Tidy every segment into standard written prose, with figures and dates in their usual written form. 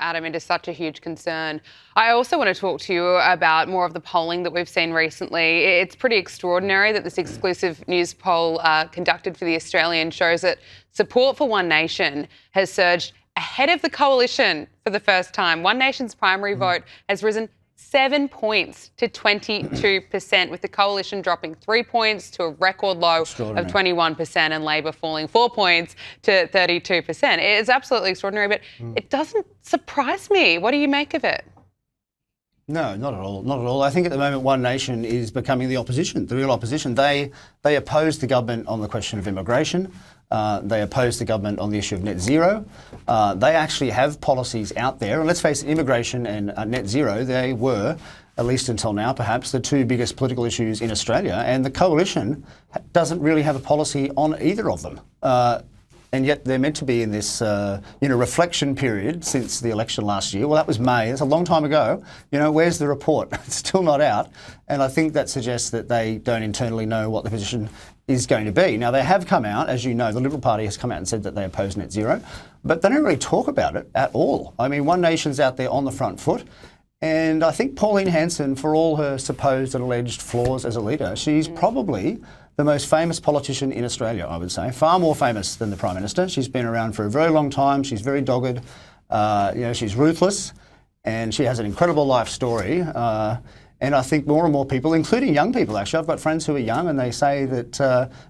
Adam, it is such a huge concern. I also want to talk to you about more of the polling that we've seen recently. It's pretty extraordinary that this exclusive news poll conducted for The Australian shows that support for One Nation has surged ahead of the coalition for the first time. One Nation's primary vote has risen 7 points to 22%, with the coalition dropping 3 points to a record low of 21% and Labor falling 4 points to 32%. It's absolutely extraordinary, but it doesn't surprise me. What do you make of it? No, not at all. Not at all. I think at the moment One Nation is becoming the opposition, the real opposition. They oppose the government on the question of immigration. They oppose the government on the issue of net zero. They actually have policies out there. And let's face it, immigration and net zero, they were, at least until now perhaps, the two biggest political issues in Australia. And the coalition doesn't really have a policy on either of them. And yet they're meant to be in this, reflection period since the election last year. Well, that was May. That's a long time ago. Where's the report? It's still not out. And I think that suggests that they don't internally know what the position is going to be. Now, they have come out, as you know, the Liberal Party has come out and said that they oppose net zero, but they don't really talk about it at all. I mean, One Nation's out there on the front foot. And I think Pauline Hanson, for all her supposed and alleged flaws as a leader, she's probably the most famous politician in Australia, I would say. Far more famous than the Prime Minister. She's been around for a very long time. She's very dogged. She's ruthless, and she has an incredible life story. And I think more and more people, including young people, actually, I've got friends who are young, and they say that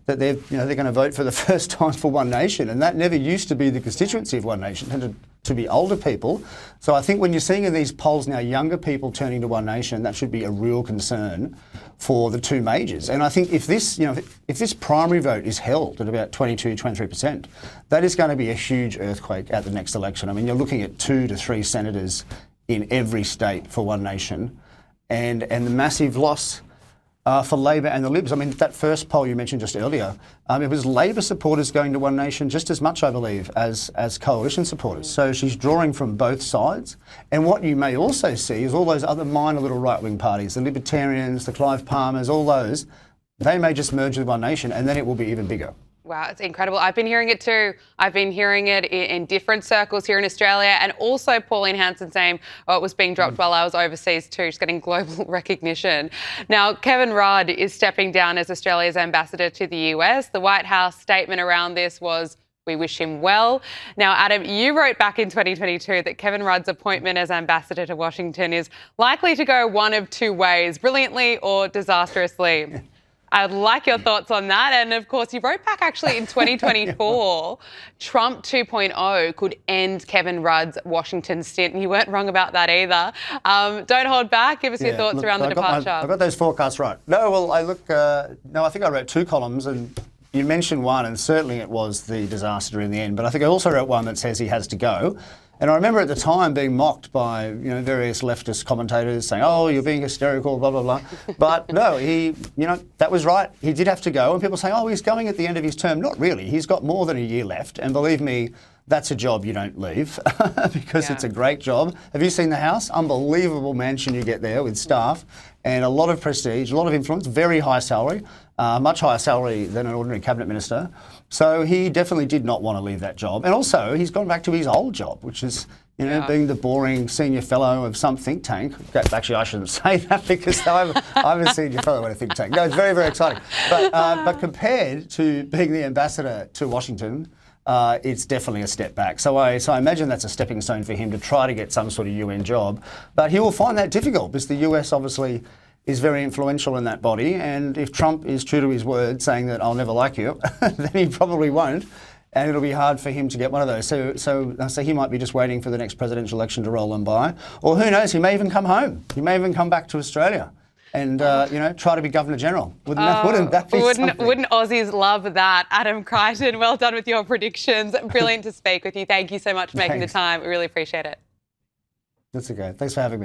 they're going to vote for the first time for One Nation, and that never used to be the constituency of One Nation. It tended to be older people. So I think when you're seeing in these polls now younger people turning to One Nation, that should be a real concern for the two majors. And I think if this primary vote is held at about 22-23%, that is going to be a huge earthquake at the next election. I mean, you're looking at 2 to 3 senators in every state for One Nation, and the massive loss for Labor and the Libs. I mean, that first poll you mentioned just earlier, it was Labor supporters going to One Nation just as much, I believe, as coalition supporters. So she's drawing from both sides. And what you may also see is all those other minor little right-wing parties, the Libertarians, the Clive Palmers, all those, they may just merge with One Nation, and then it will be even bigger. Wow, it's incredible. I've been hearing it too. I've been hearing it in different circles here in Australia, and also Pauline Hanson's name was being dropped while I was overseas too. She's getting global recognition. Now, Kevin Rudd is stepping down as Australia's ambassador to the US. The White House statement around this was, "We wish him well." Now, Adam, you wrote back in 2022 that Kevin Rudd's appointment as ambassador to Washington is likely to go one of two ways, brilliantly or disastrously. I'd like your thoughts on that. And of course, you wrote back actually in 2024, Trump 2.0 could end Kevin Rudd's Washington stint. And you weren't wrong about that either. Don't hold back. Give us your thoughts around the departure. I got those forecasts right. No, well, I think I wrote 2 columns, and you mentioned one, and certainly it was the disaster in the end. But I think I also wrote one that says he has to go. And I remember at the time being mocked by various leftist commentators saying, "Oh, you're being hysterical, blah, blah, blah." But no, that was right. He did have to go. And people say, "Oh, he's going at the end of his term." Not really. He's got more than a year left. And believe me, that's a job you don't leave because it's a great job. Have you seen the house? Unbelievable mansion you get there with staff and a lot of prestige, a lot of influence, very high salary, much higher salary than an ordinary cabinet minister. So he definitely did not want to leave that job. And also he's gone back to his old job, which is being the boring senior fellow of some think tank. Actually, I shouldn't say that because I'm a senior fellow in a think tank. No, it's very, very exciting. But compared to being the ambassador to Washington, it's definitely a step back. So I imagine that's a stepping stone for him to try to get some sort of UN job. But he will find that difficult because the US obviously is very influential in that body. And if Trump is true to his word, saying that "I'll never like you," then he probably won't. And it'll be hard for him to get one of those. So he might be just waiting for the next presidential election to roll on by. Or who knows, he may even come home. He may even come back to Australia and try to be Governor General. Wouldn't that be something? Wouldn't Aussies love that? Adam Creighton, well done with your predictions. Brilliant to speak with you. Thank you so much for making the time. We really appreciate it. That's okay. Thanks for having me.